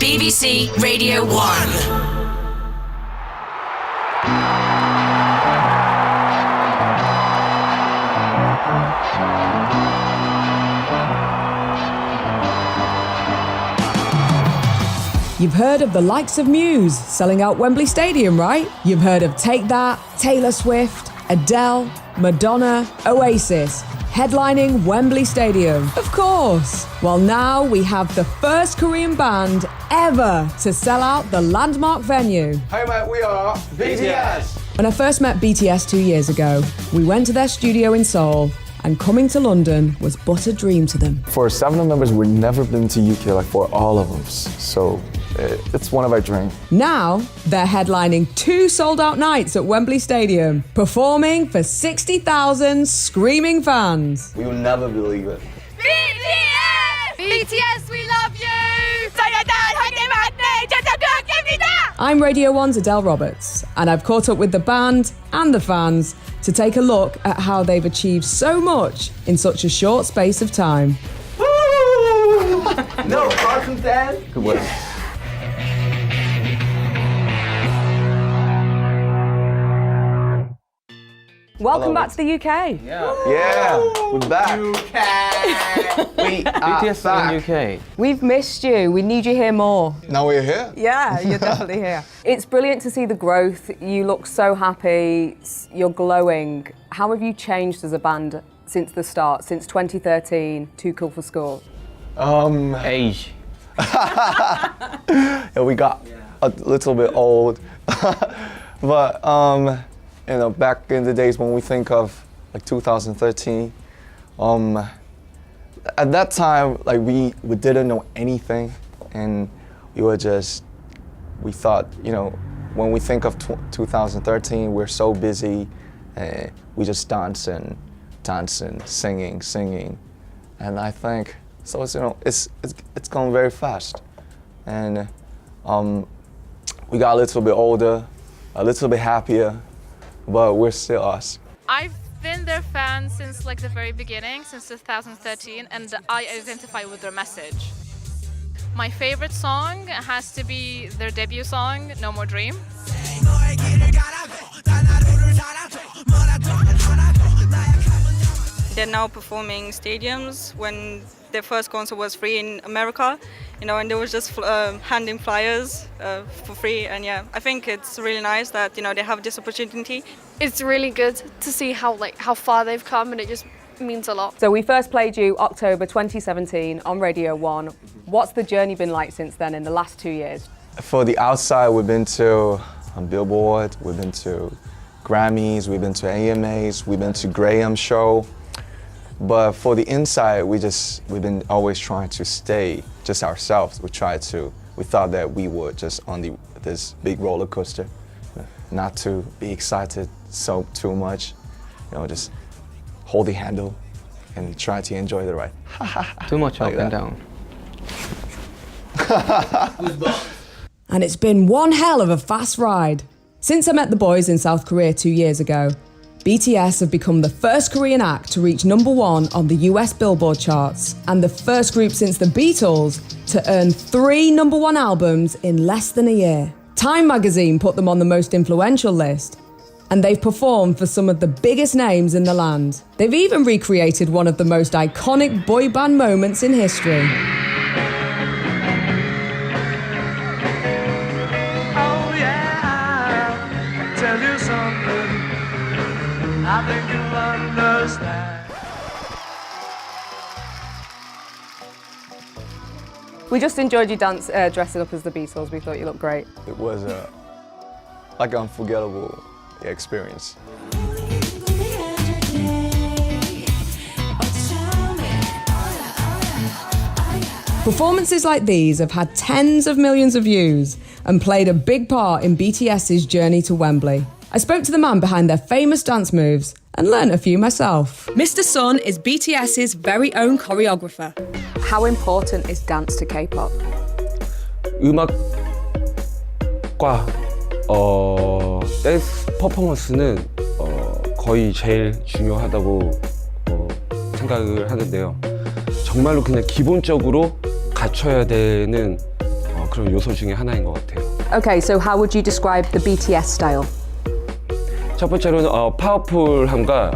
BBC Radio 1. You've heard of the likes of Muse selling out Wembley Stadium, right? You've heard of Take That, Taylor Swift, Adele, Madonna, Oasis, headlining Wembley Stadium. Of course. Well, now we have the first Korean band ever to sell out the landmark venue. Hey mate, we are BTS. When I first met BTS 2 years ago, we went to their studio in Seoul, and coming to London was but a dream to them. For 7 of members, we've never been to UK, like for all of us. So it's one of our dreams. Now, they're headlining 2 sold-out nights at Wembley Stadium, performing for 60,000 screaming fans. We will never believe it. BTS! BTS, we love you! I'm Radio 1's Adele Roberts, and I've caught up with the band and the fans to take a look at how they've achieved so much in such a short space of time. No, awesome, Dan. Good work. Welcome back to the UK. Yeah, we're back. We BTS back. in UK. We've missed you. We need you here more. Now we're here. Yeah, you're definitely here. It's brilliant to see the growth. You look so happy. You're glowing. How have you changed as a band since the start, since 2013, Too Cool for School? Age. Yeah, we got a little bit old. But you know, back in the days when we think of like 2013, at that time, like we didn't know anything, and we thought, you know, when we think of 2013, we're so busy, we just dancing, singing, and I think so. It's, you know, it's gone very fast, and we got a little bit older, a little bit happier, but we're still us. I've been their fan since like the very beginning, since 2013, and I identify with their message. My favorite song has to be their debut song, No More Dream. They're now performing stadiums when their first concert was free in America, you know, and they were just handing flyers for free. And yeah, I think it's really nice that, you know, they have this opportunity. It's really good to see how far they've come, and it just means a lot. So we first played you October 2017 on Radio 1. What's the journey been like since then in the last 2 years? For the outside, we've been to Billboard, we've been to Grammys, we've been to AMAs, we've been to Graham's show. But for the inside, we've been always trying to stay just ourselves. We thought that we were just on this big roller coaster, not to be excited too much, you know, just hold the handle and try to enjoy the ride. Too much Like up and that. down. And it's been one hell of a fast ride. Since I met the boys in South Korea 2 years ago, BTS have become the first Korean act to reach #1 on the US Billboard charts, and the first group since the Beatles to earn 3 #1 albums in less than a year. Time magazine put them on the most influential list, and they've performed for some of the biggest names in the land. They've even recreated one of the most iconic boy band moments in history. I think you'll understand. We just enjoyed you dressing up as the Beatles. We thought you looked great. It was like an unforgettable experience. Performances like these have had tens of millions of views and played a big part in BTS's journey to Wembley. I spoke to the man behind their famous dance moves and learnt a few myself. Mr. Sun is BTS's very own choreographer. How important is dance to K-pop? 음악과 댄스 퍼포먼스는 거의 제일 중요하다고 생각을 하는데요. 정말로 그냥 기본적으로 갖춰야 되는 그런 요소 중에 하나인 것 같아요. Okay, so how would you describe the BTS style? 첫 번째로는 파워풀함과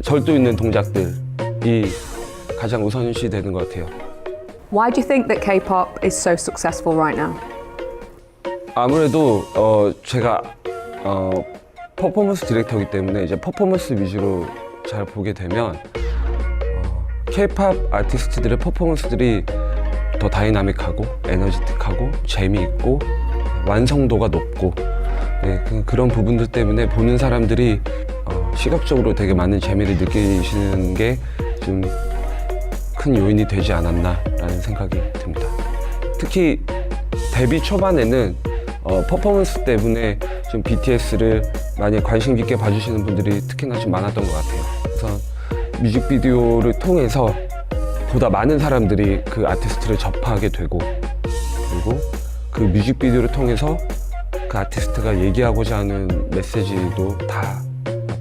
절도 있는 동작들이 가장 우선시 되는 것 같아요. Why do you think that K-pop is so successful right now? 아무래도 제가 퍼포먼스 디렉터이기 때문에 이제 퍼포먼스 위주로 잘 보게 되면 K-팝 아티스트들의 퍼포먼스들이 더 다이나믹하고 에너지틱하고 재미있고 완성도가 높고 네, 그런 부분들 때문에 보는 사람들이 시각적으로 되게 많은 재미를 느끼시는 게 좀 큰 요인이 되지 않았나라는 생각이 듭니다. 특히 데뷔 초반에는 퍼포먼스 때문에 좀 BTS를 많이 관심 깊게 봐주시는 분들이 특히나 좀 많았던 것 같아요. 그래서 뮤직비디오를 통해서 보다 많은 사람들이 그 아티스트를 접하게 되고 그리고 그 뮤직비디오를 통해서 그 아티스트가 얘기하고자 하는 메시지도 다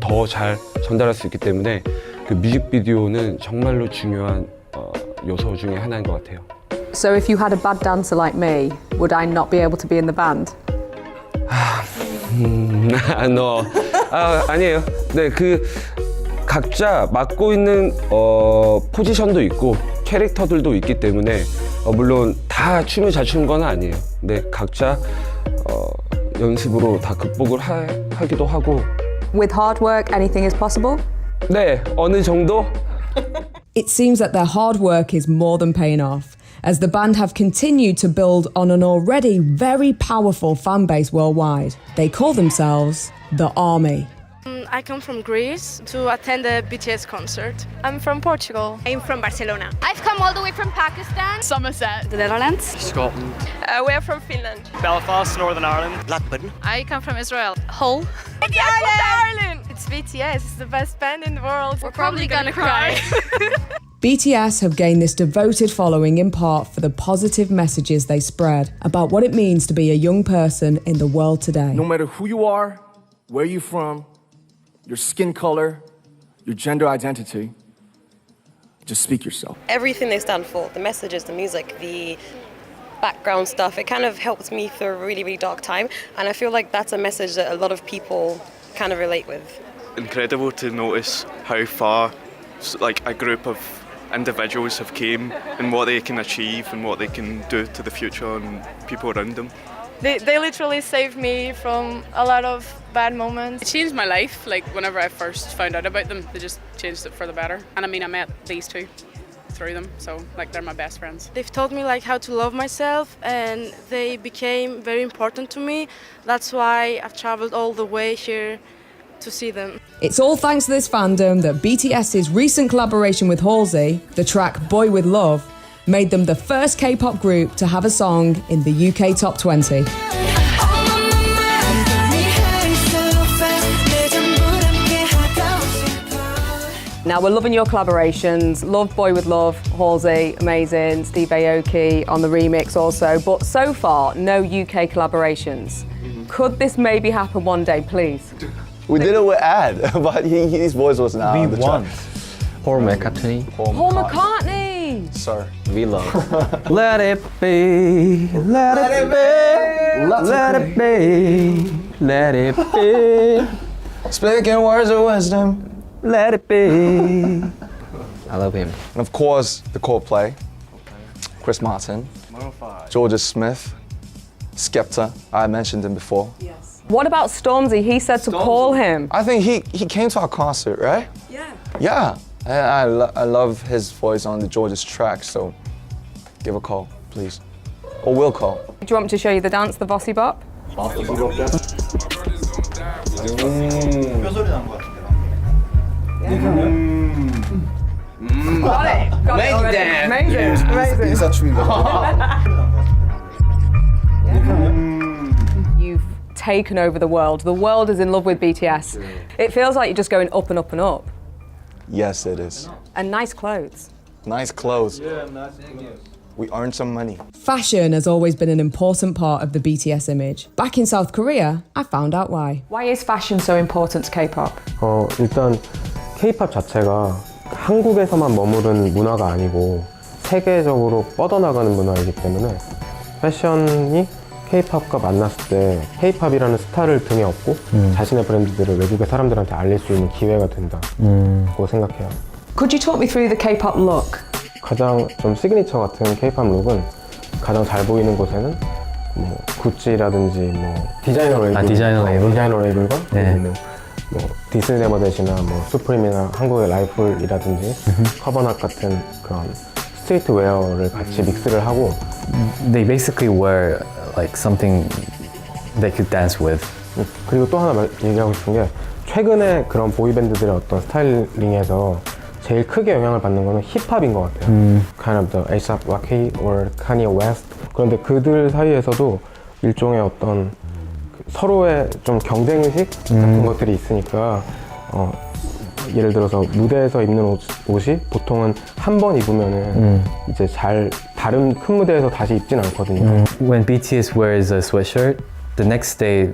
더 잘 전달할 수 있기 때문에 그 뮤직비디오는 정말로 중요한 요소 중에 하나인 것 같아요. So if you had a bad dancer like me, would I not be able to be in the band? no. 아니에요. 네, 그 각자 맡고 있는 포지션도 있고 캐릭터들도 있기 때문에 물론 다 춤을 잘 추는 건 아니에요. 근데 각자 연습으로 다 극복을 하기도 하고. With hard work, anything is possible? 네, 어느 정도? It seems that their hard work is more than paying off, as the band have continued to build on an already very powerful fan base worldwide. They call themselves the Army. I come from Greece to attend a BTS concert. I'm from Portugal. I'm from Barcelona. I've come all the way from Pakistan. Somerset. The Netherlands. Scotland. We're from Finland. Belfast, Northern Ireland. Blackburn. I come from Israel. Hull. Ireland! It's BTS. It's the best band in the world. We're probably gonna cry. BTS have gained this devoted following in part for the positive messages they spread about what it means to be a young person in the world today. No matter who you are, where you're from, your skin color, your gender identity, just speak yourself. Everything they stand for, the messages, the music, the background stuff, it kind of helped me through a really, really dark time. And I feel like that's a message that a lot of people kind of relate with. Incredible to notice how far like a group of individuals have came and what they can achieve and what they can do to the future and people around them. They literally saved me from a lot of bad moments. It changed my life. Like whenever I first found out about them, they just changed it for the better. And I mean, I met these two through them, so like they're my best friends. They've taught me like how to love myself, and they became very important to me. That's why I've traveled all the way here to see them. It's all thanks to this fandom that BTS's recent collaboration with Halsey, the track Boy With Love, made them the first K-pop group to have a song in the UK Top 20. Now, we're loving your collaborations. Love Boy With Love, Halsey, amazing. Steve Aoki on the remix also. But so far, no UK collaborations. Could this maybe happen one day, please? We did it with Ad, but his voice was not on the track. Paul McCartney. Paul McCartney! Sir. We love. Let it be, let it be, let it be, let it be. Speaking words of wisdom. Let it be. I love him. And of course, the Coldplay, Chris Martin, Georgia Smith, Skepta. I mentioned him before. Yes. What about Stormzy? He said to call him. I think he came to our concert, right? Yeah. Yeah. I love his voice on the Georgia's track, so give a call, please. Or we'll call. Do you want me to show you the dance, the Vossi Bop? Got it already. Amazing. You've taken over the world. The world is in love with BTS. It feels like you're just going up and up and up. Yes, it is. And nice clothes. Nice clothes. We earned some money. Fashion has always been an important part of the BTS image. Back in South Korea, I found out why. Why is fashion so important to K-pop? 일단 K-pop 자체가 한국에서만 머무른 문화가 아니고 세계적으로 뻗어나가는 문화이기 때문에 패션이 K-팝과 만났을 때 K-팝이라는 스타를 등에 업고 자신의 브랜드들을 외국의 사람들한테 알릴 수 있는 기회가 된다고 생각해요. Could you talk me through the K-pop look? 가장 좀 시그니처 같은 K-팝 룩은 가장 잘 보이는 곳에는 뭐 구찌라든지 뭐 디자이너 레이블과 뭐 디스네버댓이나 뭐 수프림이나 한국의 라이플이라든지 커버넛 같은 그런 스트리트 웨어를 같이 믹스를 하고 They basically wear like something they could dance with. 그리고 또 하나 얘기하고 싶은 게 최근에 그런 보이밴드들의 어떤 스타일링에서 제일 크게 영향을 받는 거는 힙합인 것 같아요. Kind of the A$AP Rocky or Kanye West. 그런데 그들 사이에서도 일종의 어떤 서로의 좀 경쟁의식 같은 것들이 있으니까 예를 들어서 무대에서 입는 옷이 보통은 한 번 입으면은 이제 잘 다른 큰 무대에서 다시 입진 않거든요. When BTS wears a sweatshirt, the next day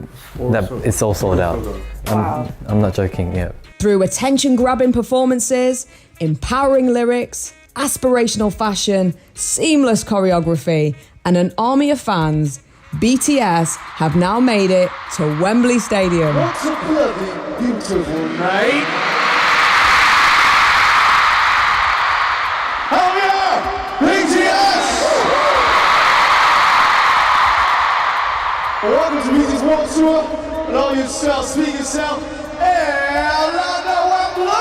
it's all sold out. I'm not joking. Yeah. Through attention-grabbing performances, empowering lyrics, aspirational fashion, seamless choreography, and an army of fans, BTS have now made it to Wembley Stadium. What's a bloody beautiful night? Hell yeah! BTS! Welcome to BTS World Tour, and all yourself, speak yourself, and Wembley!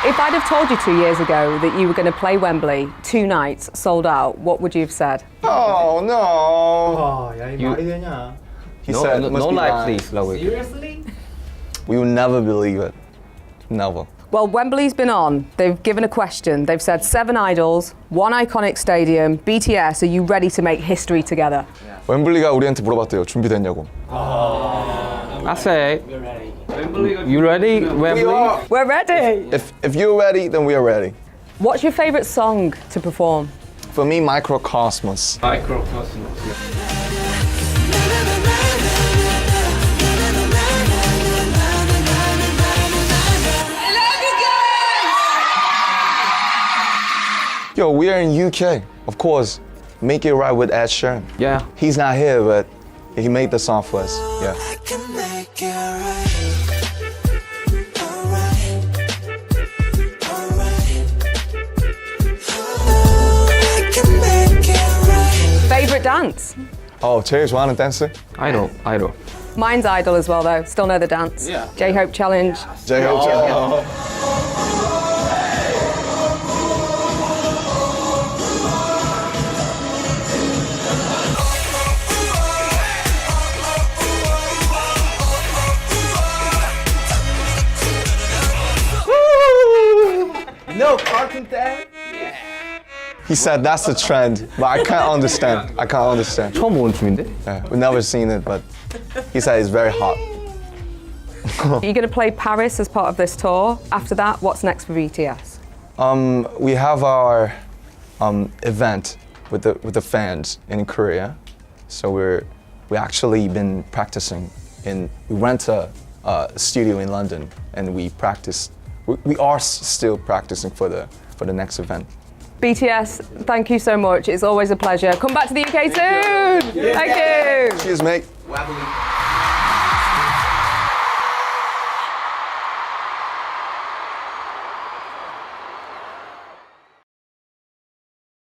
If I'd have told you 2 years ago that you were going to play Wembley 2 nights, sold out, what would you have said? Oh no! He said, no lie, please, Seriously? We will never believe it. Never. Well, Wembley's been on. They've given a question. They've said 7 idols, 1 iconic stadium. BTS, are you ready to make history together? 웸블리가 우리한테 물어봤대요. 준비됐냐고. I say, you ready, Wembley? We're ready. If you're ready, then we are ready. What's your favourite song to perform? For me, Microcosmos. Yo, we are in UK. Of course, Make It Right with Ed Sheeran. Yeah. He's not here, but he made the song for us. Yeah. Favourite dance? Oh, 제일 좋아하는 댄스? Idol. Mine's Idol as well, though. Still know the dance. Yeah. J-Hope Challenge. J-Hope Challenge. No cartoon dad? He said that's the trend, but I can't understand. 처음 보는 춤인데? Yeah, we've never seen it, but he said it's very hot. Are you going to play Paris as part of this tour? After that, what's next for BTS? We have our event with the fans in Korea, so we actually been practicing. We rent a studio in London, and we practice. We are still practicing for the next event. BTS, thank you so much. It's always a pleasure. Come back to the UK soon. Thank you. Cheers, mate.